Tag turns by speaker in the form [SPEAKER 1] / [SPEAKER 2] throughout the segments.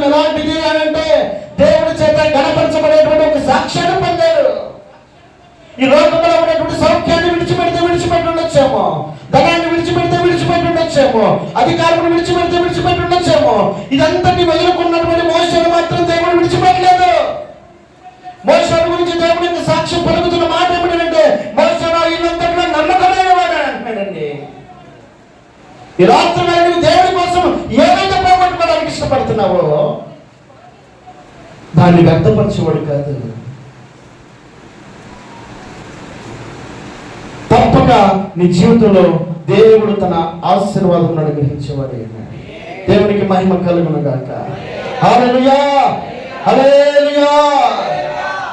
[SPEAKER 1] ఎలాంటిది అని అంటే దేవుడి చేత గణపరచబడేటువంటి ఒక సాక్ష్యాన్ని పొందాడు. ఈ లోకంలో ఉన్నటువంటి సౌఖ్యాన్ని విడిచిపెట్టి ఉండొచ్చేమో, ధనాన్ని విడిచిపెట్టి ఉండొచ్చేమో, అధికారాన్ని విడిచిపెట్టి ఉండొచ్చేమో. ఇదంతటి వదులుకున్నటువంటి మోషేను మాత్రం దేవుడు విడిచిపెట్టలేదు. మోషే గురించి దేవుడికి సాక్ష్యం పలుకుతున్న మాట ఏమిటంటే, మోషే ఇల్లంతట్లో నమ్మకమైన వాడు అంటున్నాడండి. ఈ రాత్రి నువ్వు దేవుడి కోసం ఏదైతే పోగొట్టుకోవడానికి ఇష్టపడుతున్నావో దాన్ని వ్యక్తపరిచేవాడు కాదు. తప్పక నీ జీవితంలో దేవుడు తన ఆశీర్వాదం అనుగ్రహించేవాడు. దేవునికి మహిమ కలుగును గాక. హల్లెలూయా, హల్లెలూయా.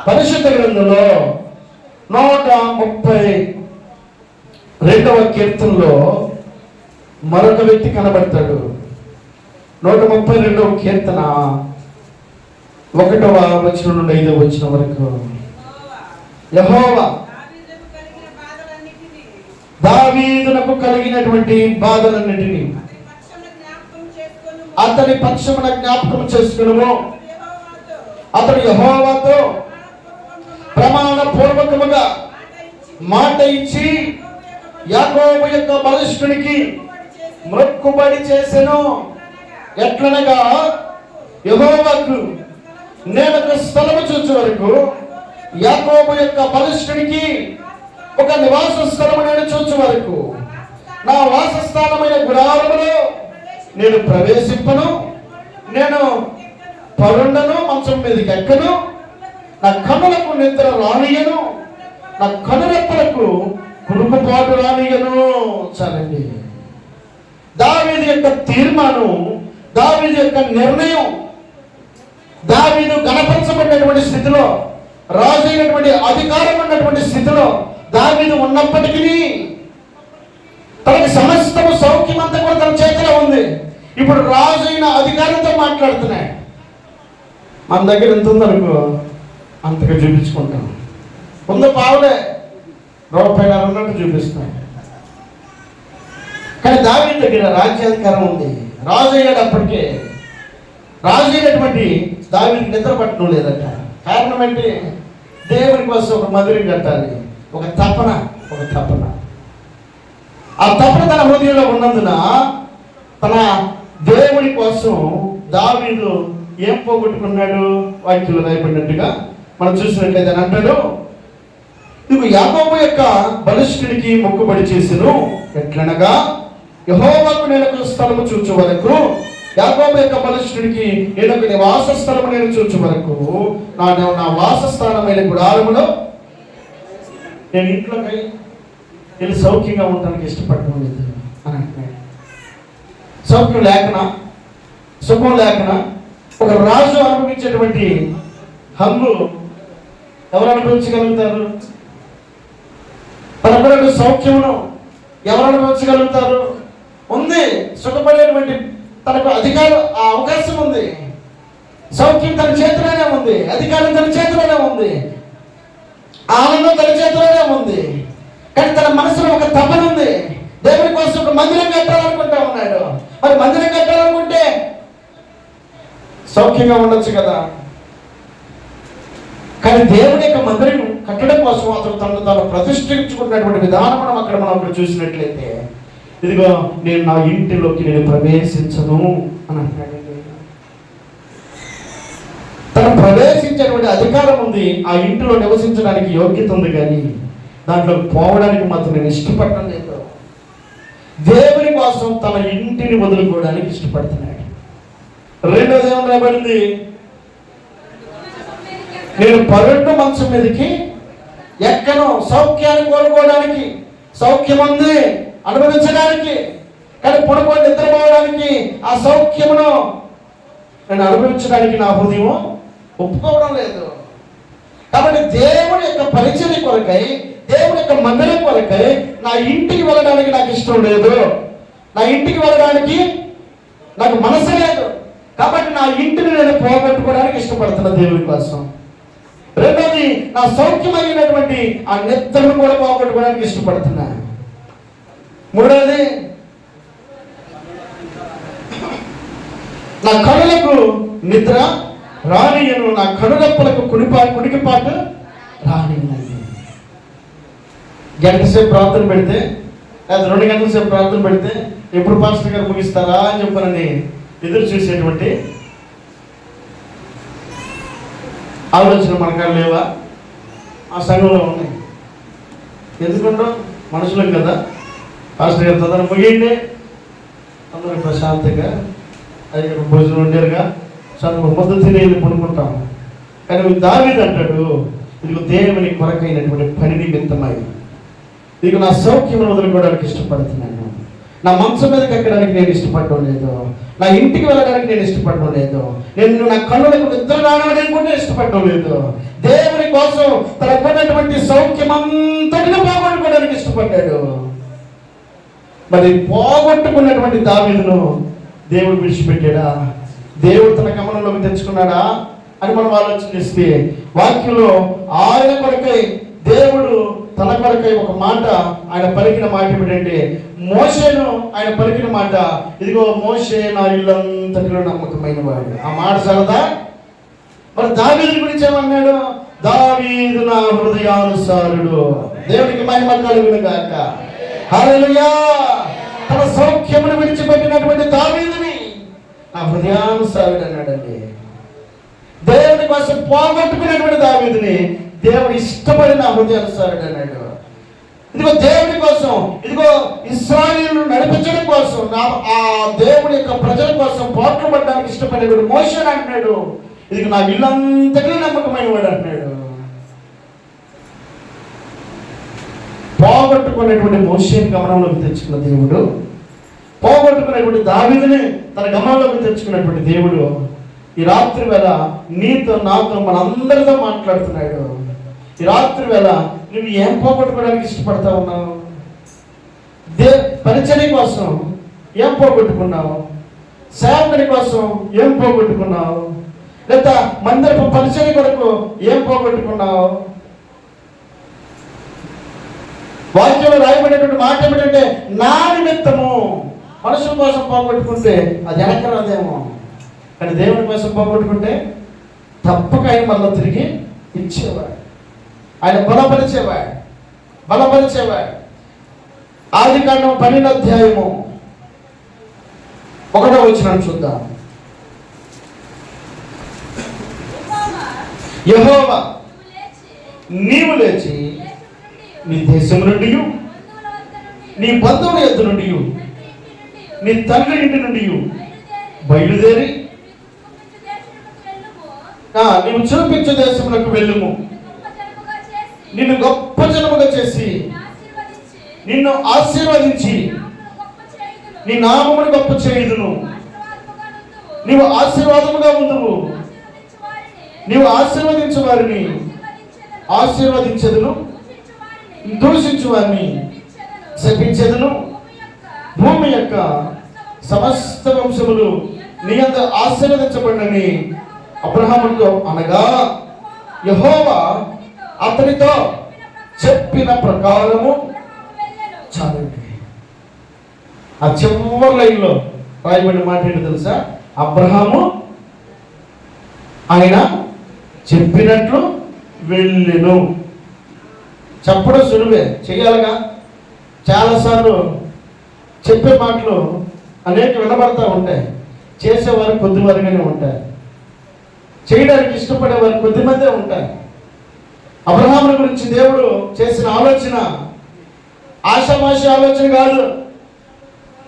[SPEAKER 1] పరిశుద్ధ గ్రంథంలో 132వ కీర్తనలో మరొక వ్యక్తి కనబడతాడు. 132వ కీర్తన 1వ వచనం నుండి 5వ వచనం వరకు. యెహోవా దావీదునకు కలిగినటువంటి బాధలన్నిటినీ అతని పక్షమున జ్ఞాపకం చేసుకును. అతడు యెహోవాతో ప్రమాణ పూర్వకముగా మాట ఇచ్చి యాకోబు యొక్క బలిష్ఠునికి మొక్కుబడి చేసెను. ఎట్లనగా యెహోవాకు నేను ఒక స్థలము చూచే వరకు, యాకోబు యొక్క బలిష్ఠునికి ఒక నివాస స్థలము నేను చూచే వరకు, నా వాసస్థానమైన గుడారములో నేను ప్రవేశింపను, నేను పరుండను, మంచం మీదకి ఎక్కను, నా కనులకు నిద్ర రానియను, నా కనురెప్పలకు కురుకుపాటు రానియను. చాలండి. దావీదు యొక్క తీర్మానం, దావీదు యొక్క నిర్ణయం, దావీదు గణపరచబడినటువంటి స్థితిలో, రాజు అయినటువంటి అధికారం ఉన్నటువంటి స్థితిలో దావీదు ఉన్నప్పటికీ తనకి సమస్తము సౌఖ్యం అంతా కూడా తన చేతిలో ఉంది. ఇప్పుడు రాజు అయిన అధికారంతో మాట్లాడుతున్నాయి. మన దగ్గర ఎంత ఉందనుకో అంతగా చూపించుకుంటాం. ముందు పావులే రూపాయలు ఉన్నట్టు చూపిస్తాం. కానీ దావీదు దగ్గర రాజ్యాధికారం ఉంది. రాజు అయ్యాడు. అప్పటికే రాజు అయినటువంటి దావీదుకి నిద్ర పట్టడం లేదట. కారణం ఏంటి? దేవుని కోసం ఒక మందిరం కట్టాలి, ఒక తపన. ఆ తపన తన హృదయంలో ఉన్నందున తన దేవుని కోసం దావీదు ఏం పోగొట్టుకున్నాడు? వాక్యంలో రాయబడినట్టుగా మనం చూసినట్లయితే అని అంటాడు, నువ్వు యాకోబు యొక్క బలిష్ఠునికి మొక్కుబడి చేసెను. ఎట్లనగా యెహోవాకు నేను ఒక స్థలము చూచే వరకు, యాకోబు యొక్క బలిష్ఠునికి నేను ఒక నివాస స్థలము నేను చూచే వరకు, నా వాసస్థానమైన గుడారములో నేను ఇంట్లోకి వెళ్ళి సౌఖ్యంగా ఉండడానికి ఇష్టపడటం లేదు అని అంటున్నాడు. సౌఖ్యం లేకనా, సుఖం లేకనా, ఒక రాజు అనుభవించేటువంటి హంగు ఎవరు అనుభవించగలుగుతారు? పరపరకు సౌఖ్యమును ఎవరు అనుభవించగలుగుతారు? ఉంది. సుఖపడేటువంటి తనకు అధికారం, ఆ అవకాశం ఉంది. సౌఖ్యం తన చేతిలోనే ఉంది, అధికారం తన చేతిలోనే ఉంది, ఆనందం తన చేతిలోనే ఉంది. కానీ తన మనసులో ఒక తపన ఉంది. దేవుని కోసం ఒక మందిరం కట్టాలనుకుంటా ఉన్నాడు. మరి మందిరం కట్టాలనుకుంటే సౌఖ్యంగా ఉండొచ్చు కదా. కానీ దేవుని యొక్క మందిరం కట్టడం కోసం అతను తాను ప్రతిష్ఠించుకున్నటువంటి విధానం మనం అక్కడ చూసినట్లయితే, ఇదిగో నేను నా ఇంటిలోకి నేను ప్రవేశించను అని అంటున్నాడు. తను ప్రవేశించేటువంటి అధికారం ఉంది, ఆ ఇంటిలో నివసించడానికి యోగ్యత ఉంది, కానీ దాంట్లో పోవడానికి మాత్రం నేను ఇష్టపడటం లేదు. దేవుని కోసం తన ఇంటిని వదులుకోవడానికి ఇష్టపడుతున్నాడు. రెండోది ఏమని రాబడింది? నేను పరుండు మంచం మీదకి ఎక్కను. సౌఖ్యాన్ని కోరుకోవడానికి, సౌఖ్యం ఉంది అనుభవించడానికి, కానీ పడుకొని నిద్రపోవడానికి, ఆ సౌఖ్యమును నేను అనుభవించడానికి నా హృదయం ఒప్పుకోవడం లేదు. కాబట్టి దేవుని యొక్క పరిచర్య కొరకై, దేవుని యొక్క మందిరం కొరకై నా ఇంటికి వెళ్ళడానికి నాకు ఇష్టం లేదు, నా ఇంటికి వెళ్ళడానికి నాకు మనసు లేదు. కాబట్టి నా ఇంటిని నేను పోగొట్టుకోవడానికి ఇష్టపడుతున్నా దేవుని కోసం. రెండోది, నా సౌఖ్యమైనటువంటి ఆ నిద్రను కూడా పోగొట్టుకోవడానికి ఇష్టపడుతున్నా. మూడోది, నా కళ్ళకు నిద్ర రానియను, నా కనురెప్పలకు కుడికిపాటు రానియను. గంట సేపు ప్రార్థన పెడితే లేదా 2 గంటల సేపు ప్రార్థన పెడితే ఎప్పుడు పాస్టర్ గారు ముగిస్తారా అని చెప్పనని ఎదురు చూసేటువంటి ఆలోచన మనకాడ లేవా? ఆ సంఘంలో ఉన్నాయి. ఎందుకంటే మనుషులం కదా. పాస్టర్ గారు తొందర ముగియండి, అందరూ ప్రశాంతంగా అయ్యారు, భోజనం ఉండేరుగా, చదువు ముద్ద తినేది పడుకుంటాము. కానీ దావీదు అంటాడు, ఇదిగో దేవుని కొరకైనటువంటి పని నిమిత్తమై ఇదిగో నా సౌఖ్యమును వదులుకోవడానికి ఇష్టపడుతున్నాను. నా మంచం మీదకి ఎక్కడానికి నేను ఇష్టపడడం లేదు, నా ఇంటికి వెళ్ళడానికి నేను ఇష్టపడడం లేదు, నేను నా కళ్ళకు నిద్ర రావడానికి కూడా ఇష్టపడడం లేదు. దేవుని కోసం తనకున్నటువంటి సౌఖ్యమంతటిని పోగొట్టుకోవడానికి ఇష్టపడ్డాడు. మరి పోగొట్టుకున్నటువంటి దావీదును దేవుడు విడిచిపెట్టాడా? దేవుడు తన గమనంలోకి తెచ్చుకున్నాడా అని మనం ఆలోచన చేస్తే వాక్యంలో ఆయన కొరకై దేవుడు తన కొరకై ఒక మాట ఆయన పలికిన మాట ఏమిటంటే, మోషేను ఆయన పలికిన మాట, ఇదిగో మోషే నా ఇల్లంతటిలో నమ్మకమైన వాడు. ఆ మాట సరదా. మరి దావీదు గురించి ఏమన్నాడు? దావీదు నా హృదయానుసారుడు. దేవునికి మహిమ కలుగును గాక. హల్లెలూయా. తన సౌఖ్యమును విడిచిపెట్టినటువంటి దావీదుని నా హృదయానుసారుడు అన్నాడండి. దేవుని కోసం పోగొట్టుకున్నటువంటి దావీదుని దేవుడు ఇష్టపడిన హృదయానుసారుడు అన్నాడు. ఇదిగో దేవుడి కోసం, ఇదిగో ఇశ్రాయేలును నడిపించడం కోసం, ఆ దేవుడి యొక్క ప్రజల కోసం పోట్లు పడడానికి ఇష్టపడేవాడు మోషేని అంటున్నాడు. ఇదిగో నా ఇల్లంతటిలో నమ్మకమైన వాడు అంటున్నాడు. పోగొట్టుకున్నటువంటి మోషేని గమనంలోకి తెచ్చుకున్న దేవుడు, పోగొట్టుకున్నటువంటి దావీదుని తన గమనంలోకి తెచ్చుకున్నటువంటి దేవుడు ఈ రాత్రి వేళ నీతో నాతో మనందరితో మాట్లాడుతున్నాడు. ఈ రాత్రి వేళ నువ్వు ఏం పోగొట్టుకోవడానికి ఇష్టపడతా ఉన్నావు? పరిచర్య కోసం ఏం పోగొట్టుకున్నావు? సేవకుడి కోసం ఏం పోగొట్టుకున్నావు? లేదా మందిరపు పరిచర్య కొరకు ఏం పోగొట్టుకున్నావు? వాక్యంలో రాయబడేటువంటి మాట ఏమిటంటే, నా నిమిత్తము. మనుషుల కోసం పోగొట్టుకుంటే అది వెనకరాదేమో, కానీ దేవుని కోసం పోగొట్టుకుంటే తప్పక ఆయన మళ్ళీ తిరిగి ఇచ్చేవాడు. ఆయన బలపరిచేవాడు. ఆదికాండం 12వ అధ్యాయము 1వ వచనం చూద్దాం. యెహోవా నీవు లేచి నీ దేశం నుండి, నీ బంధువుల యొద్ద నుండి, నీ తండ్రి ఇంటి నుండి బయలుదేరి నీవు చూపించే దేశములకు వెళ్ళుము. నిన్ను గొప్ప జనముగా చేసి నిన్ను ఆశీర్వదించి నీ నామమును గొప్ప చేయుదును. నీవు ఆశీర్వాదముగా ఉందువు. నీవు ఆశీర్వదించు వారిని ఆశీర్వదించెదను, దూషించు వారిని శపించెదను. భూమి యొక్క సమస్త వంశములు నీ యందు ఆశీర్వదించబడినని అబ్రహాముతో అనగా, యెహోవా అతనితో చెప్పిన ప్రకారము. చాలండి. ఆ చివరి లైన్లో రాయబడిన మాట ఏంటో తెలుసా? అబ్రహాము ఆయన చెప్పినట్లు వెళ్ళెను. చెప్పడం సులువే, చెయ్యాలిగా. చాలాసార్లు చెప్పే మాటలు అనేక వినబడతా ఉంటాయి, చేసేవారు కొద్దివారుగానే ఉంటాయి, చేయడానికి ఇష్టపడేవారు కొద్దిమందే ఉంటారు. అబ్రహాముల గురించి దేవుడు చేసిన ఆలోచన ఆశామాషి ఆలోచన కాదు.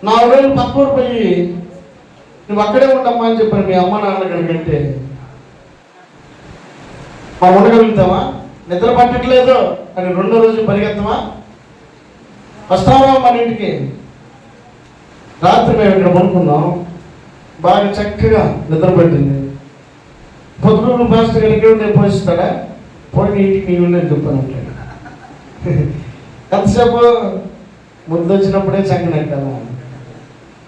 [SPEAKER 1] 4 రోజులు పక్కూరు పోయి నువ్వు అక్కడే ఉండమ్మా అని చెప్పాను మీ అమ్మ నాన్న కనుకంటే మనం ఉండగలుగుతామా? నిద్ర పట్టట్లేదు అని 2వ రోజు పరిగెత్తమా? వస్తావా మన ఇంటికి? రాత్రి మేము ఇక్కడ పడుకున్నాం, బాగా చక్కగా నిద్ర పట్టింది. పొద్దున పాస్టర్ గారికి నేను పోషిస్తాడా? పోయి ఇంటికి నీ ఉండేది చెప్పాను అంటాడు. ఎంతసేపు ముద్దు వచ్చినప్పుడే చంకనెట్టాను.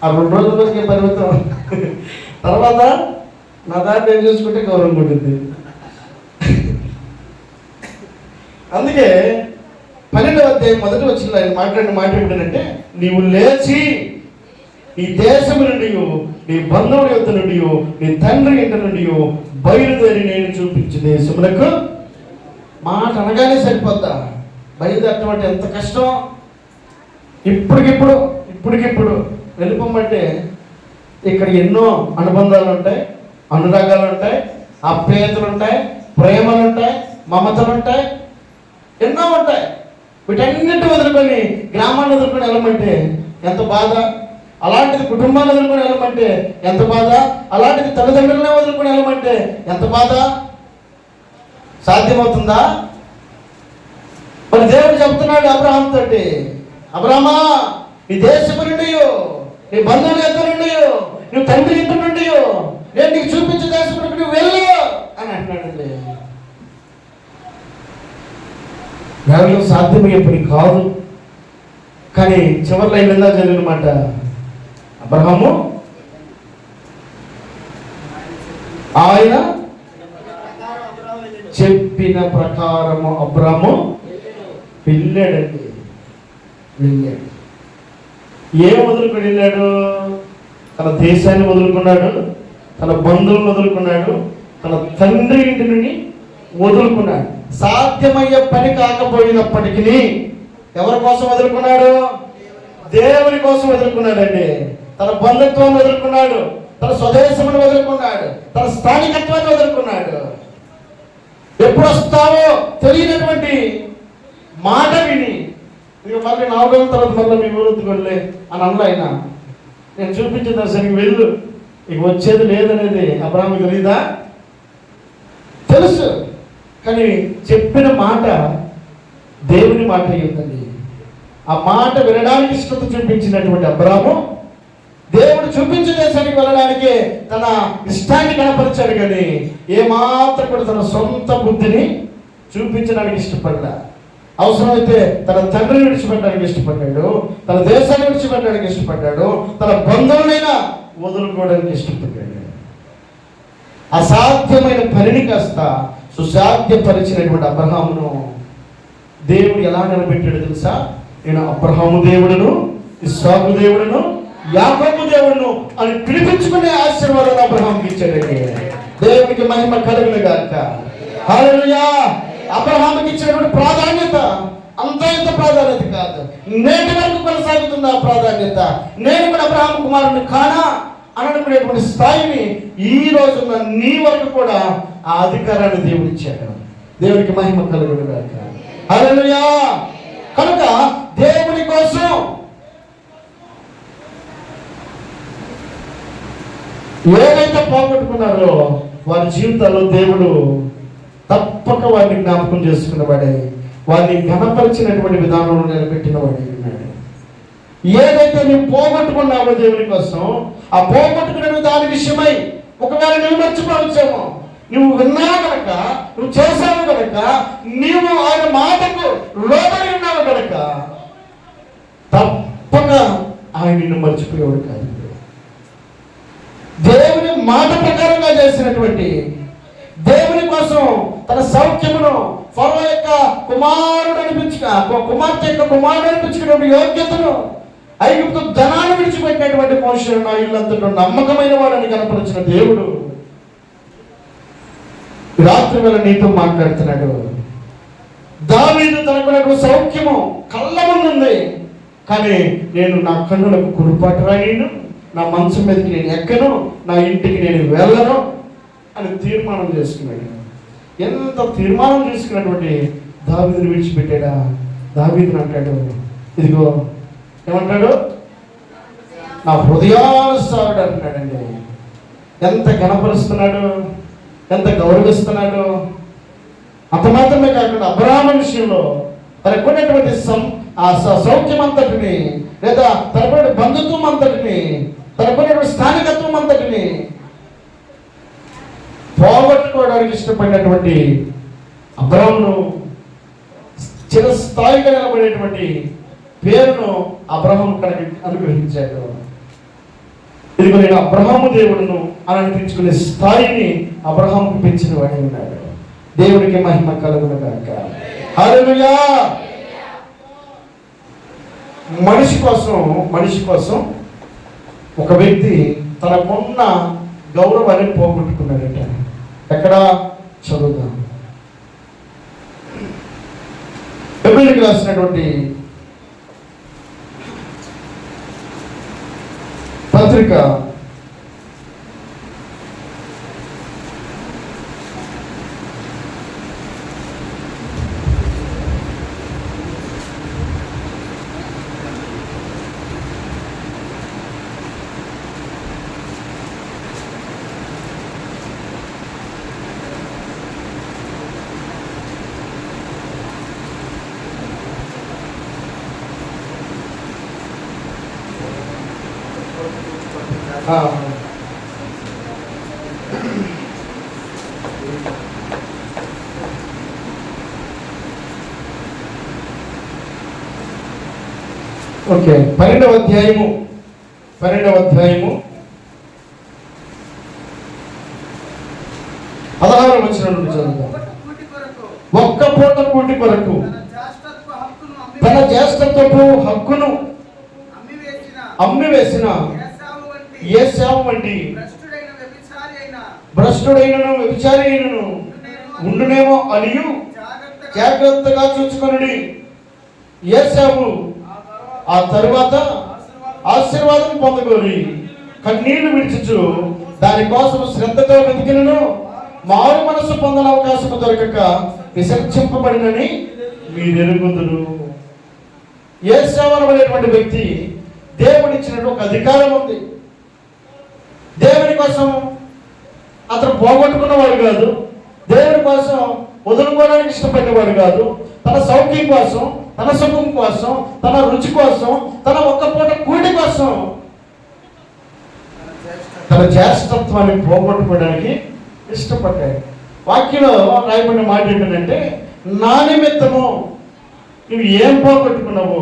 [SPEAKER 1] ఆ 2 రోజులకే పరిమితం. తర్వాత నా దాన్ని నేను చూసుకుంటే గౌరవం ఉంటుంది. అందుకే 12వ అధ్యాయం 1వ వచనంలో ఆయన మాట్లాడిన మాట ఏమిటంటే, నీవు లేచి ఈ దేశము నుండి నీ బంధువుల యొద్ద నుండి, నీ తండ్రి ఇంటి నుండి బయలుదేరి నేను చూపించే దేశములకు. మాట అనగానే సరిపోద్దా? బయలుదేరటం అంటే ఎంత కష్టం. ఇప్పటికిప్పుడు వెళ్ళిపోమంటే ఇక్కడ ఎన్నో అనుబంధాలు ఉంటాయి, అనురాగాలు ఉంటాయి, ఆప్యాయతలు ఉంటాయి, ప్రేమలు ఉంటాయి, మమతలు ఉంటాయి, ఎన్నో ఉంటాయి. వీటన్నిటి వదులుకొని గ్రామాన్ని వదులుకొని వెళ్ళమంటే ఎంత బాధ. అలాంటిది కుటుంబాన్ని వదులుకొని వెళ్ళమంటే ఎంత బాధ. అలాంటిది తల్లిదండ్రులనే వదులుకొని వెళ్ళమంటే ఎంత బాధ. సాధ్యమవుతుందా? మరి దేవుడు చెప్తున్నాడు అబ్రహాం తోటి, అబ్రహమా, నీ దేశము నుండి, నీ బంధువుల యొక్క నుండి, నువ్వు తండ్రి ఇంటి నుండి నేను నీకు చూపించే దేశం నుండి నువ్వు వెళ్ళు అని అంటున్నాడండి. కేవలం సాధ్యమయ్యే పని కాదు. కానీ చివరిలో ఏమైందా జరిగినమాట, అబ్రహాము ఆయన చెప్పిన ప్రకారము అబ్రహాము వెళ్ళాడండి. వెళ్ళాడు. ఏం వదులుకొని వెళ్ళాడు? తన దేశాన్ని వదులుకున్నాడు, తన బంధువులను వదులుకున్నాడు, తన తండ్రి ఇంటి నుండి వదులుకున్నాడు. సాధ్యమయ్యే పని కాకపోయినప్పటికీ ఎవరి కోసం వదులుకున్నాడు? దేవుని కోసం వదులుకున్నాడండి. తన బంధుత్వాన్ని వదులుకున్నాడు, తన స్వదేశమును వదులుకున్నాడు, తన స్థానికత్వాన్ని వదులుకున్నాడు. ఎప్పుడు వస్తావో తెలియనటువంటి మాట విని, ఇక మళ్ళీ 4 రోజుల తర్వాత మళ్ళీ మీ ఊరికి వెళ్ళే అని అన్న ఆయన, నేను చూపించిన దర్శనకి వెళ్ళు, ఇక వచ్చేది లేదనేది అబ్రహాముకు తెలీదా? తెలుసు. కానీ చెప్పిన మాట దేవుని మాట అయ్యిందండి. ఆ మాట వినడానికి ఇష్టత చూపించినటువంటి అబ్రహాము దేవుడు చూపించే దేశానికి వెళ్ళడానికి తన ఇష్టాన్ని కనపరిచాడు. కానీ ఏమాత్రం కూడా తన సొంత బుద్ధిని చూపించడానికి ఇష్టపడ్డా. అవసరమైతే తన తండ్రిని విడిచిపెట్టడానికి ఇష్టపడ్డాడు, తన దేశాన్ని విడిచిపెట్టడానికి ఇష్టపడ్డాడు, తన బంధువులైనా వదులుకోవడానికి ఇష్టపడ్డాడు. అసాధ్యమైన పనిని కాస్త సుసాధ్యపరిచినటువంటి అబ్రహామును దేవుడు ఎలా నిలబెట్టాడు తెలుసా? నేను అబ్రహాము దేవుడును, ఇస్సాకు దేవుడును, యాకోబు దేవుడును అని పిలిపించుకునే ఆశీర్వాదాన్ని అబ్రహాముకి ఇచ్చాడండి. దేవునికి మహిమ కలుగును గాక. హల్లెలూయా. అబ్రహాముకి ఇచ్చినటువంటి ప్రాధాన్యత అంత ఇంత ప్రాధాన్యత కాదు, నేటి వరకు కొనసాగుతుంది ఆ ప్రాధాన్యత. నేను కూడా అబ్రహాము కుమారుని కానా అననుకునేటువంటి స్థాయిని ఈ రోజున నీ వరకు కూడా ఆ అధికారాన్ని దేవుడు ఇచ్చాడు. దేవునికి మహిమ కలుగును గాక. హల్లెలూయా. కనుక దేవుని కోసం ఏదైతే పోగొట్టుకున్నారో వారి జీవితాల్లో దేవుడు తప్పక వారిని జ్ఞాపకం చేసుకున్నవాడే, వారిని ఘనపరిచినటువంటి విధానంలో నిలబెట్టిన వాడే ఉన్నాడు. ఏదైతే నువ్వు పోగొట్టుకున్నావో దేవుని కోసం, ఆ పోగొట్టుకునే దాని విషయమై ఒకవేళ నువ్వు మర్చిపోవచ్చేమో, నువ్వు విన్నావు కనుక, నువ్వు చేశావు కనుక, నీవు ఆయన మాటకు లోబడి ఉన్నావు కనుక తప్పక ఆయన నిన్ను మర్చిపోయేవాడు కాదు. దేవుని మాట ప్రకారంగా చేసినటువంటి, దేవుని కోసం తన సౌఖ్యమును ఫరో యొక్క కుమారుడు కుమార్తె యొక్క కుమారుడు అనిపించుకునే యోగ్యతను, ఐగుప్తు ధనాన్ని విడిచిపెట్టినటువంటి మోషే నా ఇల్లంతటా నమ్మకమైన వాడని కనపరిచిన దేవుడు రాత్రి వేళ నీతో మాట్లాడుతున్నాడు. దావీదు తనకున్నటువంటి సౌఖ్యము కళ్ళ ముందుంది, కానీ నేను నా కన్నులకు కురుపాటు రాయను, నా మంచం మీదకి నేను ఎక్కను, నా ఇంటికి నేను వెళ్ళను అని తీర్మానం చేసుకున్నాడు. ఎంత తీర్మానం చేసుకున్నటువంటి దావీదుని విడిచిపెట్టాడా? దావీదుని అంటాడు, ఇదిగో ఏమంటాడు, నా హృదయానుసారుడు అంటున్నాడండి. ఎంత ఘనపరుస్తున్నాడు, ఎంత గౌరవిస్తున్నాడు. అంత మాత్రమే కాకుండా అబ్రహాము విషయంలో తనకున్నటువంటి సౌఖ్యం అంతటిని, లేదా తనకున్న బంధుత్వం అంతటిని, తనకున్నటువంటి స్థానికత్వం అంతటిని పోగొట్టుకోవడానికి ఇష్టపడినటువంటి అబ్రహామును చిరస్థాయిగా నిలబడేటువంటి పేరును అబ్రహాము కనుక అనుగ్రహించాడు. ఇదిగో నేను అబ్రహాము దేవుడును అని అనిపించుకునే స్థాయిని అబ్రహాముకు పెంచిన వాడే ఉన్నాడు. దేవునికి మహిమ కలుగును గాక. హల్లెలూయా. మనిషి కోసం ఒక వ్యక్తి తనకున్న గౌరవాన్ని పోగొట్టుకున్నాడట. ఎక్కడ చదువుదాం. హెబ్రీయులకు రాసినటువంటి పత్రిక 12వ అధ్యాయము 16వ వచనం నుండి చదువుతాం. ఒక్క పూట కూటి కొరకు తన జ్యేష్ఠత్వపు హక్కును అమ్మివేసిన ఏశావు వంటి భ్రష్టుడైనను వ్యభిచారి అయినను ఉండునేమో అనియు జాగ్రత్తగా చూసుకొనుడి. ఏశావు ఆ తరువాత ఆశీర్వాదం పొందగోరి కన్నీళ్లు విడిచుచు దానికోసం శ్రద్ధతో వెతికినను మారు మనసు పొందన అవకాశం దొరకక విసర్జింపబడినని మీరెరుగుదురు. ఏశావు అనేటువంటి వ్యక్తి దేవుడిచ్చినట్టు ఒక అధికారం ఉంది. దేవుని కోసం అతను పోగొట్టుకున్నవాడు కాదు, దేవుని కోసం వదులుకోవడానికి ఇష్టపడినవాడు కాదు. తన సౌఖ్యం కోసం, తన సుఖం కోసం, తన రుచి కోసం, తన ఒక్క పూట కూటి కోసం తన జ్యేష్ఠత్వాన్ని పోగొట్టుకోవడానికి ఇష్టపడ్డాడు. వాక్యంలో రాయబడిన మాట ఏంటంటే, నా నిమిత్తము నువ్వు ఏం పోగొట్టుకున్నావో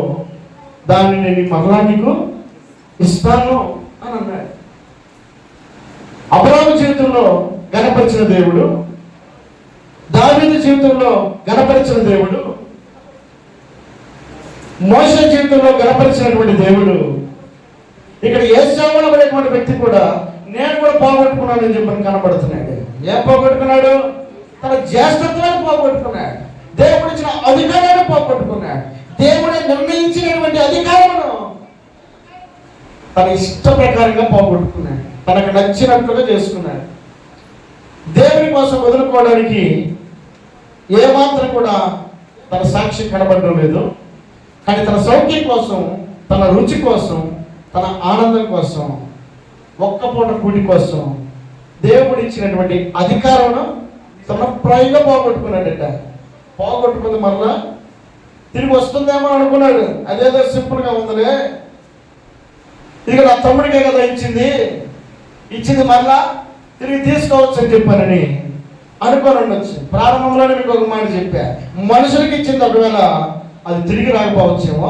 [SPEAKER 1] దాన్ని నేను మరలా నీకు ఇస్తాను అని అన్నాడు. అబ్రాహాము జీవితంలో ఘనపరిచిన దేవుడు, దావీదు జీవితంలో ఘనపరిచిన దేవుడు, మోషే జీవితంలో ఘనపరిచినటువంటి దేవుడు, ఇక్కడ ఏశావు అనేటువంటి వ్యక్తి కూడా నేను కూడా పోగొట్టుకున్నానని చెప్పని కనపడుతున్నాడు. ఏం పోగొట్టుకున్నాడు? తన జ్యేష్ఠత్వాన్ని పోగొట్టుకున్నాడు. దేవుడు ఇచ్చిన అధికారాన్ని పోగొట్టుకున్నాడు. దేవుడు నిర్ణయించినటువంటి అధికారమును తన ఇష్ట ప్రకారంగా పోగొట్టుకున్నాడు. తనకు నచ్చినట్లుగా చేసుకున్నాడు. దేవుని కోసం వదులుకోవడానికి ఏమాత్రం కూడా తన సాక్షి కనబడడం లేదు. కానీ తన సౌఖ్యం కోసం, తన రుచి కోసం, తన ఆనందం కోసం, ఒక్క పూట కూటి కోసం దేవుడు ఇచ్చినటువంటి అధికారం తన ప్రాయంగా పోగొట్టుకున్నాడట. పోగొట్టుకుంది మరలా తిరిగి వస్తుందేమో అనుకున్నాడు. అదేదో సింపుల్గా ఉందిలే, ఇక నా తమ్ముడికే కదా ఇచ్చింది మరలా తిరిగి తీసుకోవచ్చు అని చెప్పానని అనుకోని ఉండొచ్చు. ప్రారంభంలోనే మీకు ఒక మాట చెప్పా, మనుషులకి ఇచ్చింది ఒకవేళ అది తిరిగి రాకపోవచ్చేమో,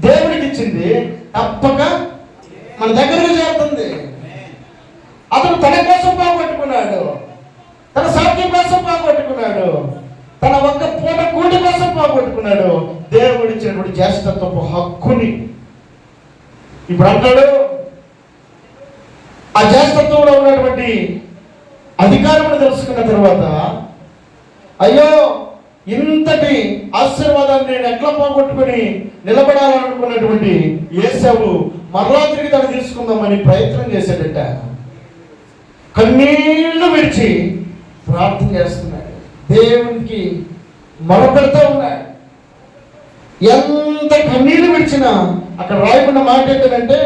[SPEAKER 1] దేవుడికి ఇచ్చింది తప్పక మన దగ్గరకు చేరుతుంది. అతను తన కోసం పోగొట్టుకున్నాడు, తన సాధ్యం కోసం పోగొట్టుకున్నాడు, తన ఒక్క పూట కూటి కోసం పోగొట్టుకున్నాడు దేవుడి ఇచ్చినటువంటి జ్యేష్ఠత్వపు హక్కుని. ఇప్పుడు అంటాడు, ఆ జ్యేష్ఠత్వంలో ఉన్నటువంటి అధికారమును తెలుసుకున్న తర్వాత, అయ్యో ఇంతటి ఆశీర్వాదాన్ని నేను ఎట్లా పోగొట్టుకుని నిలబడాలనుకున్నటువంటి ఏశావు మరలా తిరిగి తను తీసుకుందామని ప్రయత్నం చేశాడట. కన్నీళ్లు విడిచి ప్రార్థన చేస్తున్నాడు, దేవునికి మొరపెడుతూ ఉన్నాడు. ఎంత కన్నీళ్లు విడిచినా అక్కడ రాయకున్న మాట ఏంటంటే,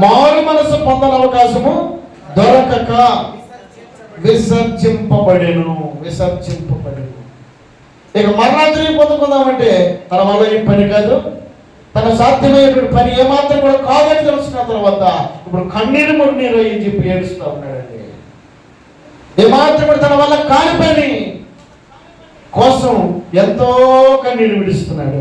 [SPEAKER 1] మారు మనసు పొందని అవకాశము దొరకక విసర్జింపబడెను. ఇక మరలా తిరిగి పొందుకుందామంటే తన వల్ల ఏం పని కాదు, తన సాధ్యమైనటువంటి పని ఏమాత్రం కూడా కాదని తెలుసుకున్న తర్వాత ఇప్పుడు కన్నీరు మున్నీరు అని చెప్పి ఏడుస్తూ ఉన్నాడండి. ఏమాత్రం కూడా తన వల్ల కాని పని కోసం ఎంతో కన్నీరు విడుస్తున్నాడు.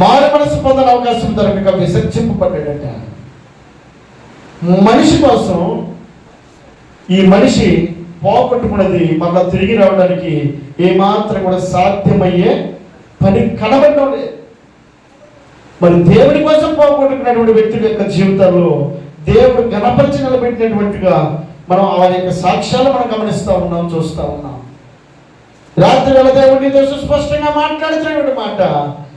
[SPEAKER 1] మారు మనసు పొందని అవకాశం దొరకక విసర్జింపబడ్డాడట. మనిషి కోసం ఈ మనిషి పోగొట్టుకున్నది మళ్ళా తిరిగి రావడానికి ఏమాత్రం కూడా సాధ్యమయ్యే పని కనబడడం లేదు. మరి దేవుడి కోసం పోగొట్టుకున్నటువంటి వ్యక్తుల యొక్క జీవితాల్లో దేవుడు గణపరిచి నిలబెట్టినటువంటిగా మనం వారి యొక్క సాక్ష్యాలు మనం గమనిస్తూ ఉన్నాం, చూస్తూ ఉన్నాం. రాత్రి వేళ దేవుడు నీతో సుస్పష్టంగా మాట్లాడుతున్నటువంటి మాట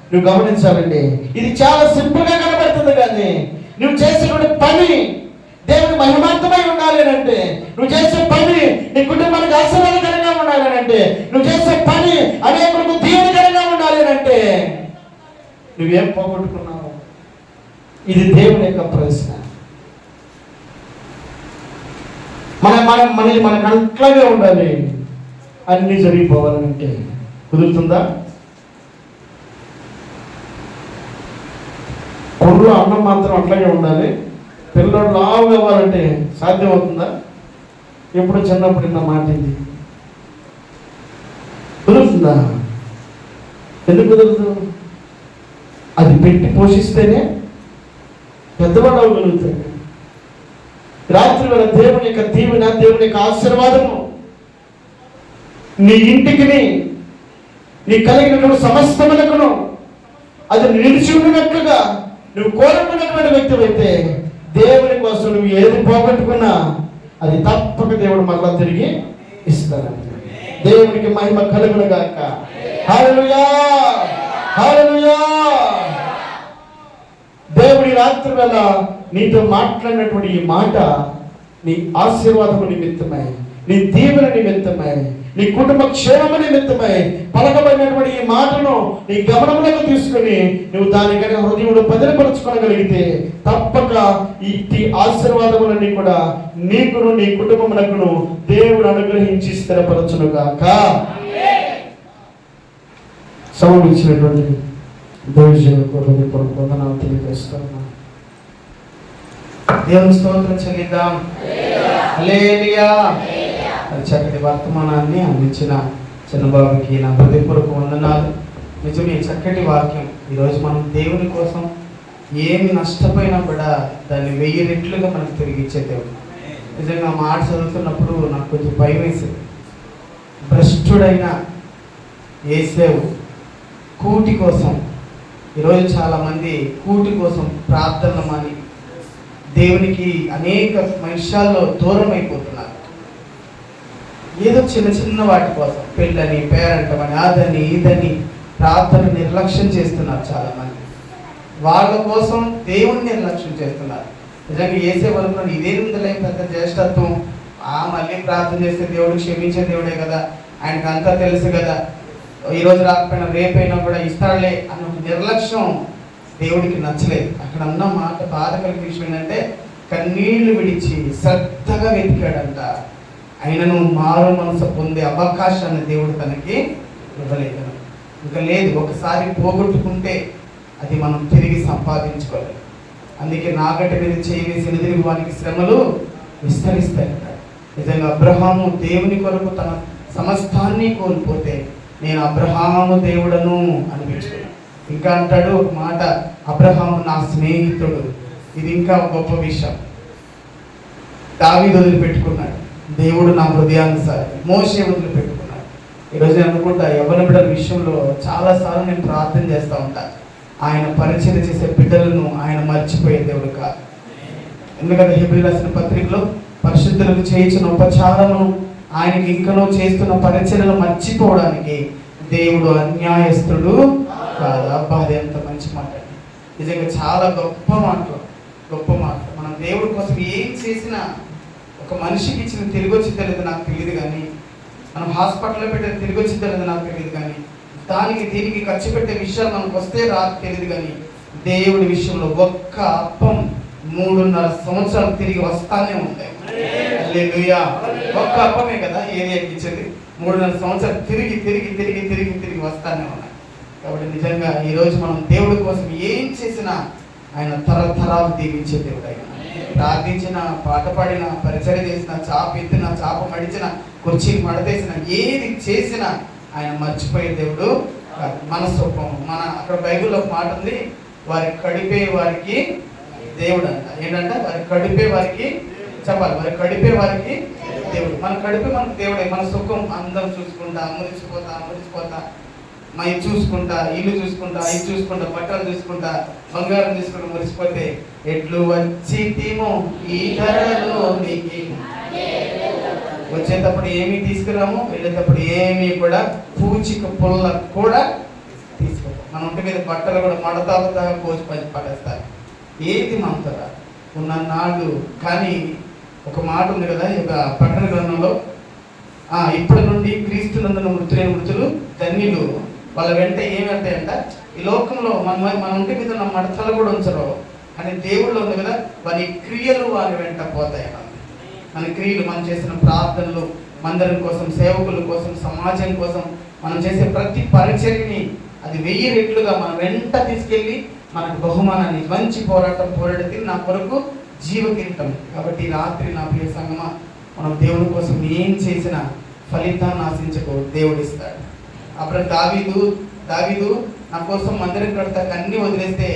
[SPEAKER 1] నువ్వు గమనించాలండి. ఇది చాలా సింపుల్ గా కనబడుతుంది, కానీ నువ్వు చేసేటువంటి పని దేవుని మహిమార్థమై ఉండాలి అని అంటే, నువ్వు చేసే పని నీ కుటుంబానికి ఆశీర్వాదకరంగా ఉండాలి అని అంటే, నువ్వు చేసే పని అనేకులకు దీవెనకరంగా ఉండాలి అని అంటే నువ్వేం పోగొట్టుకున్నావు? ఇది దేవుని యొక్క ప్రశ్న. మనకు అట్లాగే ఉండాలి, అన్ని జరిగిపోవాలంటే కుదురుతుందా? కొండలో అన్నం మాత్రం అట్లాగే ఉండాలి, పిల్లలు లావు కావాలంటే సాధ్యమవుతుందా? ఎప్పుడు చిన్నప్పుడు నా మాట ఇది కుదురుతుందా? ఎందుకు కుదరదు? అది పెట్టి పోషిస్తేనే పెద్దవాడు అవ్వగలుగుతాడు. రాత్రి వేళ దేవుని యొక్క దీవెన, దేవుని యొక్క ఆశీర్వాదము నీ ఇంటికి, నీ కలిగినటువంటి సమస్తమునకును అది నిలిచి ఉన్నట్లుగా నువ్వు కోరుకున్నటువంటి వ్యక్తి అయితే దేవుని కోసం నువ్వు ఏది పోగొట్టుకున్నా అది తప్పక దేవుడు మళ్ళా తిరిగి ఇస్తాడు. దేవునికి మహిమ కలుగును గాక. హల్లెలూయా, హల్లెలూయా. దేవుడి రాత్రి వేళ నీతో మాట్లాడినటువంటి ఈ మాట నీ ఆశీర్వాదము నిమిత్తమై, నీ దీవెన నిమిత్తమై, నీ కుటుంబ క్షేమము నిమిత్తమై పలకబడినటువంటి ఈ మాటను నీ గమనంలోకి తీసుకుని నువ్వు దానికైనా హృదయంలో భద్రపరచుకోగలిగితే తప్పక ఈ ఆశీర్వాదములన్నీ కూడా నీకును నీ కుటుంబమునకును దేవుడు అనుగ్రహించి స్థిరపరచును గాక. సమర్పించినటువంటి దేవుని పొందనాలు తెలియజేస్తున్నా. దేవుని స్తోత్రం చెల్లిద్దాం. హల్లెలూయా. చక్కటి వర్తమానాన్ని అందించిన చిన్నబాబుకి నా హృదయపూర్వక వందనాలు. నిజమే, చక్కటి వాక్యం. ఈరోజు మనం దేవుని కోసం ఏమి నష్టపోయినా కూడా దాన్ని 1000 రెట్లుగా మనకు తిరిగి ఇచ్చే దేవుడు. నిజంగా మాట చదువుతున్నప్పుడు నాకు కొంచెం భయం వేసేది. భ్రష్టుడైన యేసేవు కూటి కోసం, ఈరోజు చాలామంది కూటి కోసం ప్రార్థనలు మాని దేవునికి అనేక విషయాల్లో దూరం అయిపోతున్నారు. ఏదో చిన్న చిన్న వాటి కోసం, పెళ్ళని, పేరంటమని, అదని ఇదని ప్రార్థన నిర్లక్ష్యం చేస్తున్నారు చాలామంది. వాళ్ళ కోసం దేవుని నిర్లక్ష్యం చేస్తున్నారు. నిజంగా యేసేపు అనుకున్నాడు, ఇదేముందిలే పెద్ద జ్యేష్ఠత్వం, మళ్ళీ ప్రార్థన చేస్తే దేవుడు క్షమించే దేవుడే కదా, ఆయనకు అంతా తెలుసు కదా, ఈరోజు రాకపోయినా రేపైనా కూడా ఇస్తాడులే అన్న నిర్లక్ష్యం దేవుడికి నచ్చలేదు. అక్కడ అన్న మాట బాధ కలిగే విషయం ఏంటంటే, కన్నీళ్లు విడిచి శ్రద్ధగా వెతికాడంట. ఆయనను మారు మనసు పొందే అవకాశాన్ని దేవుడు తనకి ఇవ్వలేదు. ఇంకా లేదు, ఒకసారి పోగొట్టుకుంటే అది మనం తిరిగి సంపాదించుకోవాలి. అందుకే నాగటి మీద చేయి వేసి ఎదురు వానికి శ్రమలు విస్తరిస్తాయి. నిజంగా అబ్రహాము దేవుని కొరకు తన సమస్తాన్ని కోల్పోతే నేను అబ్రహాము దేవుడను అనిపించుకున్నాను. ఇంకా అంటాడు ఒక మాట, అబ్రహాము నా స్నేహితుడు. ఇది ఇంకా గొప్ప విషయం. దావీదు వదిలిపెట్టుకున్నాడు, దేవుడు నా హృదయానుసారి. మోషే వదిలిపెట్టుకున్నాడు. ఈరోజు నేను అనుకుంటా, యవ్వన బిడ్డల విషయంలో చాలాసార్లు నేను ప్రార్థన చేస్తూ ఉంటాను. ఆయన పరిచయం చేసే బిడ్డలను ఆయన మర్చిపోయే దేవుడు కాదు. ఎందుకంటే హెబ్రీయులకు రాసిన పత్రికలో పరిశుద్ధులకు చేయించిన ఉపచారమును ఆయనకి ఇంకనో చేస్తున్న పరిచర్యలు మర్చిపోవడానికి దేవుడు అన్యాయస్తుడు కాదు. అబ్బా, అది ఎంత మంచి మాట. నిజంగా చాలా గొప్ప మాటలు, గొప్ప మాట. మనం దేవుడి కోసం ఏం చేసినా, ఒక మనిషికి ఇచ్చిన తిరిగి వచ్చి తెలియదు నాకు తెలియదు, కానీ మనం హాస్పిటల్లో పెట్టే తిరిగి వచ్చి తెలియదు నాకు తెలియదు, కానీ దానికి దీనికి ఖర్చు పెట్టే విషయాలు మనకు వస్తే రాదు తెలియదు, కానీ దేవుడి విషయంలో ఒక్క అప్పం 3.5 సంవత్సరాలు తిరిగి వస్తానే ఉంటాయి. హల్లెలూయా. ఒక్క అప్పమే కదా ఏరియాకి ఇచ్చేది. 3.5 సంవత్సరాలు తిరిగి తిరిగి తిరిగి తిరిగి తిరిగి వస్తానే ఉన్నాయి. కాబట్టి నిజంగా ఈరోజు మనం దేవుడి కోసం ఏం చేసినా ఆయన తరతరాలు దీవించే దేవుడు. ఆయన ప్రార్థించిన, పాట పాడిన, పరిచర్య చేసిన, చాప ఎత్తిన, చాప మడిచిన, కుర్చీ మడతేసిన, ఏది చేసినా ఆయన మర్చిపోయే దేవుడు. మన స్వభావం, మన అక్కడ బైబిల్లో ఒక మాట ఉంది, వారి కడిపే వారికి దేవుడు అంట. ఏంటంటే వారి కడిపే వారికి చెప్పాలి, వారి కడిపే వారికి దేవుడు. మన కడిపే మనకు దేవుడే. మన సుఖం అందరం చూసుకుంటా మురిసిపోతా
[SPEAKER 2] ఇది చూసుకుంటా, ఇల్లు చూసుకుంటా, ఇది చూసుకుంటా, బట్టలు చూసుకుంటా, బంగారం చూసుకుంటా మురిసిపోతే ఎట్లు వచ్చితేమో ఈ ధరలోనికి. వచ్చేటప్పుడు ఏమీ తీసుకురాము, వెళ్ళేటప్పుడు ఏమీ కూడా పూచిక పుల్ల కూడా తీసుకోము. మన ఒంటి మీద బట్టలు కూడా మడతాలుగా కోసి పడేస్తారు. ఏది మనతరా ఉన్న నాడు. కానీ ఒక మాట ఉంది కదా ప్రకటన గ్రంథంలో, ఇప్పటి నుండి క్రీస్తునందున మృతులైన మృతులు ధన్యులు, వాళ్ళ వెంట ఏమంటాయంట, ఈ లోకంలో మన ఒంటి మీద ఉన్న మడతలు కూడా ఉంచరు, కానీ దేవుళ్ళు ఉంది కదా వారి క్రియలు వారి వెంట పోతాయి. మన క్రియలు, మనం చేసిన ప్రార్థనలు, మందిరం కోసం, సేవకుల కోసం, సమాజం కోసం మనం చేసే ప్రతి పరిచర్యని అది 1000 రెట్లుగా మన వెంట తీసుకెళ్ళి మనకు బహుమానాన్ని, మంచి పోరాడి నా కొరకు జీవకిరీటం. కాబట్టి రాత్రి నా ప్రియ సంగమా, మనం దేవుని కోసం ఏం చేసినా ఫలితాన్ని ఆశించకు, దేవుడు ఇస్తాడు. అప్పుడు దావీదు నా కోసం మందిరం కడతాక అన్ని వదిలేస్తే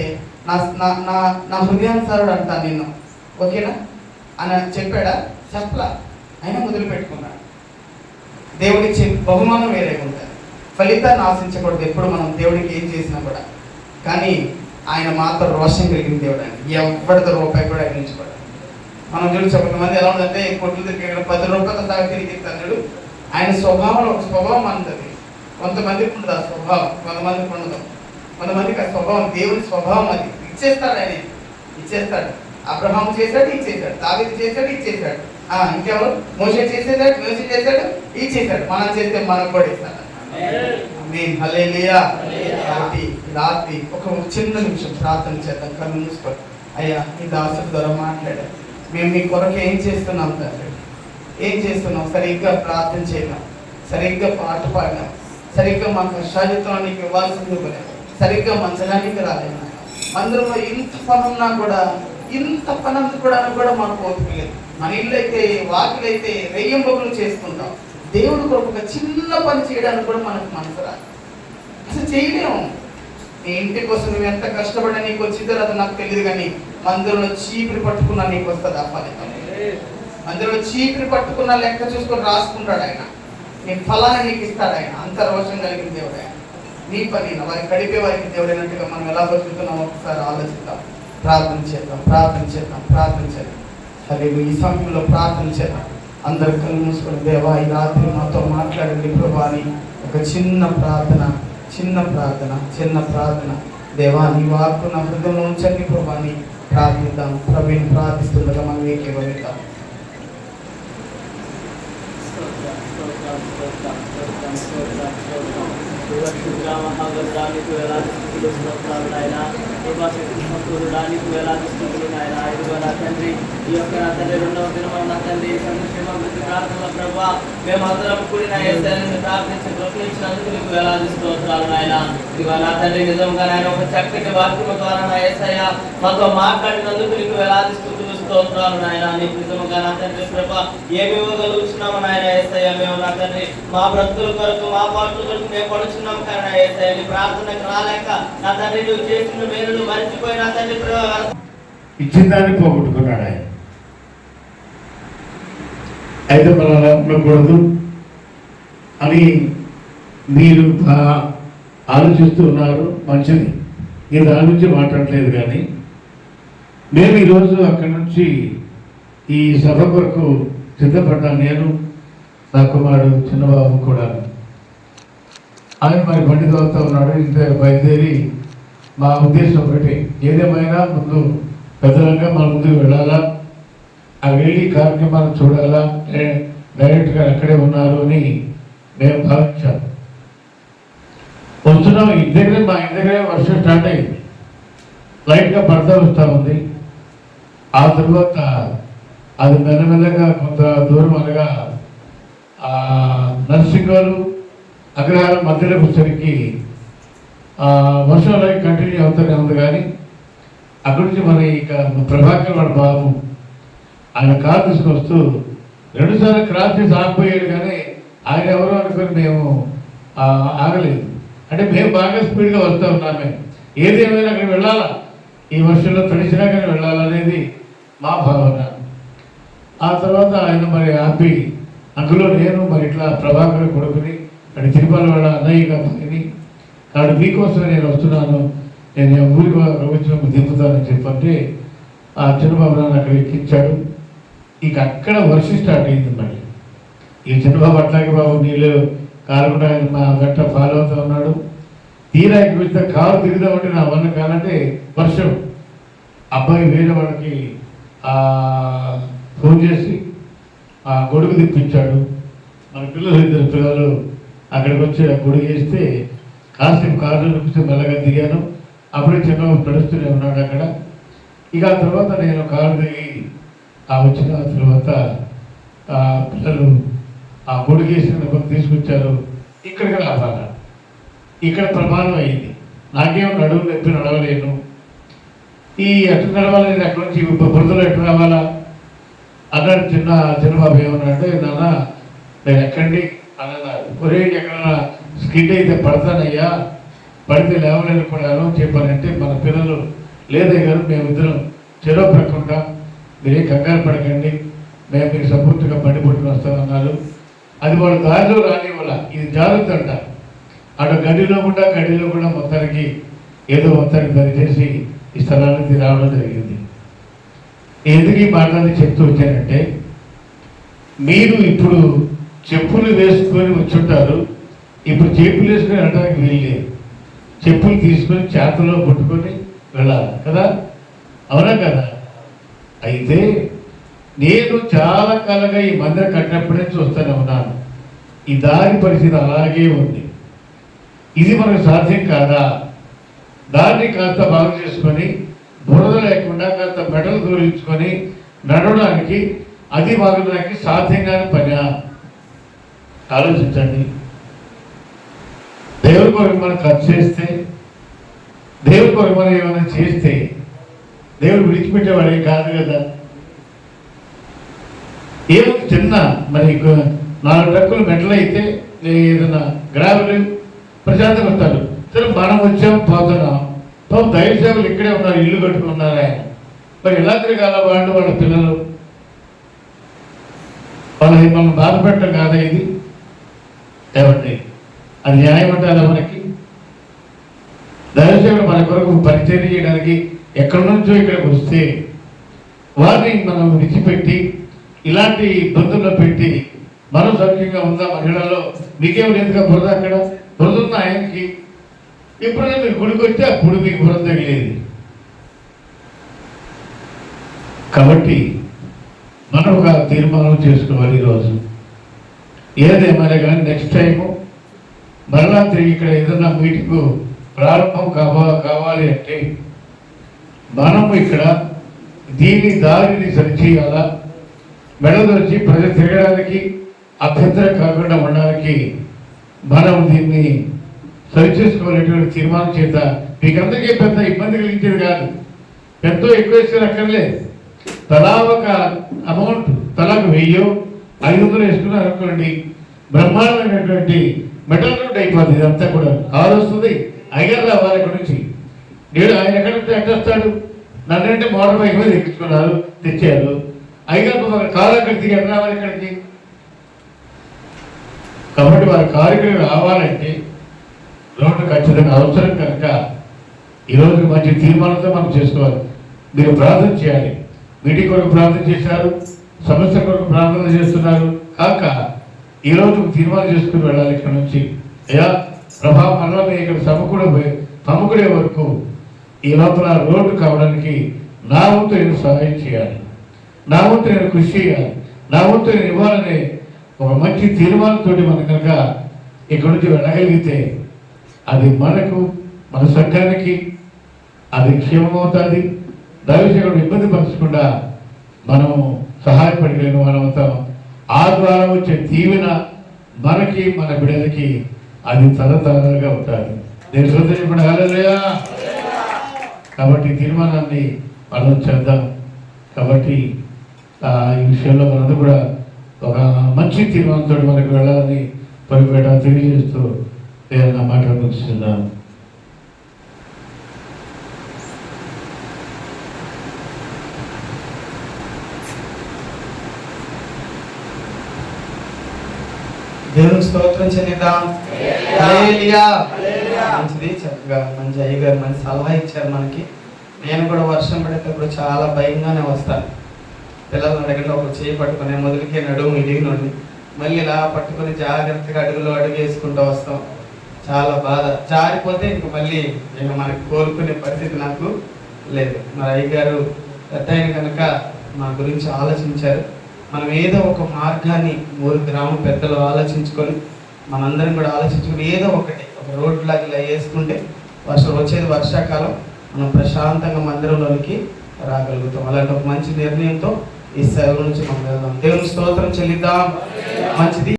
[SPEAKER 2] నా హృదయానుసారుడు అంటా నిన్ను, ఓకేనా అని చెప్పాడా? చెప్పలా. అయినా మొదలు పెట్టుకున్నాడు. దేవుడికి బహుమానం వేరే ఉంటుంది. ఫలితాన్ని ఆశించకూడదు ఎప్పుడు మనం దేవుడికి ఏం చేసినా కూడా. కానీ ఆయన మాత్రం రోషం కలిగిన దేవుడు అండి. ఎవరితో రూపాయి కూడా అగ్నించకూడదు. మనం చూసి కొంతమంది ఎలా ఉందంటే కొట్లు తిరిగి 10 రూపాయల దాకా తిరిగి తన్నాడు. ఆయన స్వభావంలో ఒక స్వభావం అంతది. కొంతమందికి ఉండదు ఆ స్వభావం, కొంతమందికి ఉండదు. కొంతమందికి ఆ స్వభావం, దేవుని స్వభావం అది. ఇచ్చేస్తాడు, ఆయన ఇచ్చేస్తాడు. అబ్రహాము చేశాడు, ఇచ్చేసాడు. దావీదు చేశాడు, ఇచ్చేసాడు. ఇంకెవరు? మోషే చేశాడు, ఇచ్చేసాడు. మనం చేస్తే మనకు కూడా ఇస్తాడు. హల్లెలూయా. కాబట్టి రాత్రి ఒక చిన్న నిమిషం ప్రార్థన చేద్దాం. కన్ను మూసుకోండి. అయ్యా, ఈ దాసుల ద్వారా మాట్లాడారు. మేము మీ కొరకు ఏం చేస్తున్నాం తండ్రి, ఏం చేస్తున్నాం? సరిగ్గా ప్రార్థన చేయడం, సరిగ్గా పాట పాడినాం, సరిగ్గా మా కష్టాజిత్వానికి ఇవ్వాల్సింది కూడా, సరిగ్గా మంచడానికి రాలేదు. మందిరంలో ఇంత పని ఉన్నా కూడా, ఇంత పని కూడా మనకు ఓపిక లేదు. మన ఇల్లు అయితే, వాకిలు అయితే రెయ్యంబొగులు చేసుకుంటాం. దేవుడు కొరకు ఒక చిన్న పని చేయడానికి కూడా మనకు మనసు రాదు, అసలు చేయలేము. నీ ఇంటి కోసం నువ్వు ఎంత కష్టపడినా నీకు వచ్చిందో అది నాకు తెలియదు, కానీ మందిరంలో చీపిరి పట్టుకున్నా నీకు వస్తుంది ఆ ఫలితం. మందిరంలో చీపిరి పట్టుకున్న లెక్క చూసుకొని రాసుకుంటాడు ఆయన. నీ ఫలాన్ని నీకు ఇస్తాడు ఆయన. అంత రోషం కలిగిన దేవుడు ఆయన. నీ పని వారికి కడిపే వారికి దేవుడైనట్టుగా మనం ఎలా బతుకుతున్నాం ఒకసారి ఆలోచిద్దాం. ప్రార్థన చేద్దాం. సరే, ఈ సమయంలో ప్రార్థన చేద్దాం. అందరు కళ్ళు మూసుకొని, దేవా ఈ రాత్రి మాతో మాట్లాడండి ప్రభా అని ఒక చిన్న ప్రార్థన. దేవా నీ వాక్కు నా హృదయంలో ఉంచండి ప్రభా అని ప్రార్థిద్దాం. ప్రభుని ప్రార్థిస్తుండగా మనం ఏకీభవిద్దాం. మహాగర్దానికి వేలాది స్థితులు స్తోత్రాలు నాయన. సంపూర్ణానికి వేలాది స్థితులు నాయన. ఇదిగో నా తండ్రి, ఈ యొక్క నా తండ్రి 2వ దినం నా తండ్రి సంక్షేమాభివృద్ధి ప్రార్థనల ప్రభావ మేమందరం కూడిన యేసయ్యను ప్రార్థించి ప్రశ్నించినందుకు నీకు వేలాది స్తోత్రాలు నాయన. ఇదిగో నా తండ్రి, నిజంగా నాయన ఒక చక్కటి వాక్యం ద్వారా నా యేసయ్య మాతో మాట్లాడినందుకు నీకు వేలాది స్తోత్రాలు నాయన. నీకు నిజంగా నా తండ్రి ప్రభా ఏమి ఇవ్వగలుగుతున్నాము నాయన యేసయ్య. మేము నా తండ్రి మా బ్రతుకుల కొరకు, మా పాటల కొరకు మేము పడుచున్నాం కానీ యేసయ్య నీ ప్రార్థనకు రాలేక నా తండ్రి నువ్వు చేసిన మేలును మరిచిపోయి నా తండ్రి
[SPEAKER 1] ఇచ్చిన దాన్ని పోగొట్టుకున్నాడు ఆయన. అయితే మనం అలా ఉండకూడదు అని మీరు ఆలోచిస్తూ ఉన్నారు, మంచిది. నేను దాని నుంచి మాట్లాడలేదు. కానీ నేను ఈరోజు అక్కడి నుంచి ఈ సభ కొరకు సిద్ధపడ్డాను. నేను, నా కుమారుడు చిన్నబాబు కూడా. ఆయన మరి బండి తోలుతూ ఉన్నాడు. ఇంత బయలుదేరి మా ఉద్దేశం ఒకటి, ఏదేమైనా ముందు పెద్దలంగా మన ముందుకు వెళ్ళాలా, ఆ వెళ్ళి కార్యక్రమాలు చూడాలా, డైరెక్ట్గా అక్కడే ఉన్నారు అని మేము భావించాం. వస్తున్నాం. మా ఇంటి దగ్గరే వర్షం స్టార్ట్ అయింది. లైట్గా పడతా వస్తూ ఉంది. ఆ తర్వాత అది మెల్లమెల్లగా కొంత దూరం అనగా నర్సింగాలు అగ్రహారం మధ్యలోకి వచ్చరికి వర్షం లైట్ కంటిన్యూ అవుతూనే ఉంది. కానీ అక్కడి నుంచి మన ఇక ప్రభాకర్ వాడు బాబు ఆయన కారు తీసుకొస్తూ 2 సార్లు క్రాస్ చేసి ఆగిపోయాడు. కానీ ఆయన ఎవరో అనుకుని మేము ఆగలేదు. అంటే మేము బాగా స్పీడ్గా వస్తూ ఉన్నామే. ఏది ఏమైనా అక్కడికి వెళ్ళాలా, ఈ వర్షంలో తడిసినా కానీ వెళ్ళాలనేది మా భావన. ఆ తర్వాత ఆయన మరి ఆపి, అందులో నేను మరి ఇట్లా ప్రభాకర్ కొడుకుని అక్కడ తిరుపతి వాళ్ళ అన్నయ్యగా పని
[SPEAKER 3] కాబట్టి మీకోసమే నేను వస్తున్నాను, నేను ఊరికి వచ్చినప్పుడు దింపుతానని చెప్పంటే ఆ చిన్నబాబు నాన్న అక్కడ ఎక్కించాడు. ఇక అక్కడ వర్షం స్టార్ట్ అయింది. మళ్ళీ ఈ చిన్నబాబు అట్లాగే బాబు నీళ్ళు కాకుండా మా గట్ట ఫాలో అవుతూ ఉన్నాడు. తీరా ఇక్కడ వచ్చిన కారు తిరుగుదామంటే నా వల్ల కాలంటే వర్షం. అబ్బాయి వేరే వాళ్ళకి ఫోన్ చేసి ఆ గొడుగు తిప్పించాడు. మన ఇద్దరు పిల్లలు అక్కడికి వచ్చి ఆ గొడుగు వేస్తే కాసేపు కారులో కూర్చొని మెల్లగా దిగాను. అప్పుడే చిన్నబాబు నడుస్తూనే ఉన్నాడు అక్కడ. ఇక ఆ తర్వాత నేను కారు దిగి వచ్చిన తర్వాత పిల్లలు ఆ గొడుగు వేసిన కొంత తీసుకొచ్చారు. ఇక్కడికి రావాల, ఇక్కడ ప్రమాదం అయింది. నాకేమో నడువు నొప్పి, నడవలేను. ఈ ఎట్లా నడవాలి, నేను అక్కడ నుంచి బురదలో ఎట్లా రావాలా అన్నాడు. చిన్నబాబు ఏమన్నాడంటే, నాన్న నేను ఎక్కండి అన్నారు. ఒరే ఎక్కడన్నా స్కిడ్ అయితే పడతానయ్యా, పడితే లేవలేనుకున్నాను చెప్పానంటే మన పిల్లలు లేదయ్య గారు మేమిద్దరం చెరో ప్రక్కుండా మీరే కంగారు పడకండి, మేము మీకు సపోర్ట్గా బండి పట్టుకుని వస్తామన్నారు. అది వాళ్ళు దారిలో రాని వల్ల ఇది జాగ్రత్త అటు గడిలో కూడా మొత్తానికి ఏదో మొత్తానికి దయచేసి ఈ స్థలానికి రావడం జరిగింది. ఎందుకు ఈ మాటలని చెప్తూ వచ్చానంటే, మీరు ఇప్పుడు చెప్పులు వేసుకొని వచ్చుంటారు, ఇప్పుడు చెప్పులు వేసుకొని వెళ్ళడానికి వీల్లేదు. చెప్పులు తీసుకొని చేతలో పట్టుకొని వెళ్ళాలి కదా, అవునా కదా? అయితే నేను చాలా కాలంగా ఈ మందిరం కట్టినప్పుడే చూస్తూనే ఉన్నాను. ఈ దారి పరిస్థితి అలాగే ఉంది. ఇది మనకు సాధ్యం కాదా? దాన్ని కాస్త బాగు చేసుకొని బురద లేకుండా కాస్త మెడలు దూరించుకొని నడవడానికి, అది బాగడానికి సాధ్యంగానే పని. ఆలోచించండి. దేవుడి కొరకు మనం ఖర్చు చేస్తే, దేవుడి కొరకు మనం ఏమైనా చేస్తే దేవుడు విడిచిపెట్టేవాడే కాదు కదా. ఏదో చిన్న మరి 4 ట్రక్కులు మెటల్ అయితే ఏదైనా గ్రావెల్ ప్రశాంతంగా వస్తాడు. సరే మనం వచ్చాం పోతున్నాం. దైవ సేవలు ఇక్కడే ఉన్నారు, ఇల్లు కట్టుకున్నారు ఆయన. మరి ఎలా తిరగాల వాళ్ళ పిల్లలు? వాళ్ళని మనం బాధ పెట్టడం కాదా ఇది? ఏమండి, అది న్యాయం అంటారా మనకి? దైవసేవుడు మన కొరకు పరిచయం చేయడానికి ఎక్కడి నుంచో ఇక్కడికి వస్తే వారిని మనం విడిచిపెట్టి ఇలాంటి ఇబ్బందుల్లో పెట్టి మనం సౌఖ్యంగా ఉందా? మహిళల్లో మీకేం లేదుగా బురద, అక్కడ బురద ఉన్న ఆయనకి. ఎప్పుడైనా మీరు గుడికి వస్తే అప్పుడు మీకు బురద తగిలేది. కాబట్టి మనం ఒక తీర్మానం చేసుకోవాలి ఈరోజు. ఏదేమైనా కానీ నెక్స్ట్ టైము మరలా తిరిగి ఇక్కడ ఏదన్నా మీటింగ్ ప్రారంభం కావాలి అంటే మనము ఇక్కడ దీని దారిని సరిచేయాలా, మెడదొచ్చి ప్రజలు తిరగడానికి అభ్యంతరం కాకుండా ఉండడానికి మనం దీన్ని సరిచేసుకోవాలనేటువంటి తీర్మానం చేత మీకు అందరికీ పెద్ద ఇబ్బంది కలిగించేది కాదు. ఎంతో ఎక్కువ వేసిన అక్కర్లేదు. తలా ఒక అమౌంట్, తలకు 1000-500 వేసుకున్నారు అనుకోండి, బ్రహ్మాండమైనటువంటి మెటల్ రోడ్ అయిపోతుంది. ఇదంతా కూడా కారు వస్తుంది, అయ్యారు రావాలి ఇక్కడ నుంచి. నేను ఆయన ఎక్కడంటే ఎట్టేస్తాడు, నన్నంటే మోటార్ బైక్ మీద ఎక్కించుకున్నారు, తెచ్చారు. అయ్యారు కారు అక్కడ దిగి ఎక్కడ రావాలి ఇక్కడికి? కాబట్టి వారి కారు ఇక్కడికి రావాలంటే రోడ్డు ఖచ్చితంగా అవసరం కనుక ఈరోజు మంచి తీర్మానంతో మనం చేసుకోవాలి. మీరు ప్రార్థన చేయాలి. మీటింగ్ కొరకు ప్రార్థన చేశారు, సమస్య కొరకు ప్రార్థన చేస్తున్నారు కాక ఈరోజు తీర్మానం చేసుకుని వెళ్ళాలి ఇక్కడ నుంచి. అయ్యా ప్రభా, మరలా మేము ఇక్కడ సమకూడే వరకు ఈ లోపల రోడ్డు కావడానికి నా వంతు నేను సహాయం చేయాలి, నా వంతు నేను కృషి చేయాలి, నా వంతు నేను ఇవ్వాలనే ఒక మంచి తీర్మానంతో మనం కనుక ఇక్కడ నుంచి వెళ్ళగలిగితే అది మనకు, మన సంఘానికి అది క్షేమమవుతుంది. దైవసేవకుడు ఇబ్బంది పరచకుండా మనము సహాయపడగలిగిన మనం అవుతాం. ఆ ద్వారా వచ్చే దీవెన మనకి, మన బిడ్డలకి అది తరతరాలుగా ఉంటుంది. నేను శ్రద్ధ హల్లెలూయా. కాబట్టి తీర్మానాన్ని మనం చేద్దాం. కాబట్టి ఈ విషయంలో మనందరూ కూడా ఒక మంచి తీర్మానంతో మనకు వెళ్ళాలని పరిపేట తెలియజేస్తూ ఏదైనా మాట్లాడుతున్నాను.
[SPEAKER 2] దేవునికి స్తోత్రం చెల్లిద్దాం. హల్లెలూయా. మంచిది, చక్కగా మంచి అయ్యగారు మంచి సలహా ఇచ్చారు మనకి. నేను కూడా వర్షం పడేటప్పుడు చాలా భయంగానే వస్తాను. పిల్లలను అడగండి, ఒక చేయి పట్టుకుని మొదలుకే నడుము ఇడిగి నుండి మళ్ళీ ఇలా పట్టుకొని జాగ్రత్తగా అడుగులో అడుగు వేసుకుంటూ వస్తాం. చాలా బాధ. జారిపోతే ఇంక మళ్ళీ ఇక మనకి కోలుకునే పరిస్థితి నాకు లేదు. మరి అయ్యగారు పెద్ద అయిన కనుక మా గురించి ఆలోచించారు. మనం ఏదో ఒక మార్గాన్ని ఊరు గ్రామ పెద్దలు ఆలోచించుకొని మనందరం కూడా ఆలోచించుకొని ఏదో ఒకటి ఒక రోడ్ లాగా ఇలా వేసుకుంటే వచ్చేది వర్షాకాలం మనం ప్రశాంతంగా మందిరంలోనికి రాగలుగుతాం. అలాంటి ఒక మంచి నిర్ణయంతో ఈ సెలవు నుంచి మనం వెళ్దాం. దేవుని స్తోత్రం చెల్లిద్దాం. మంచిది.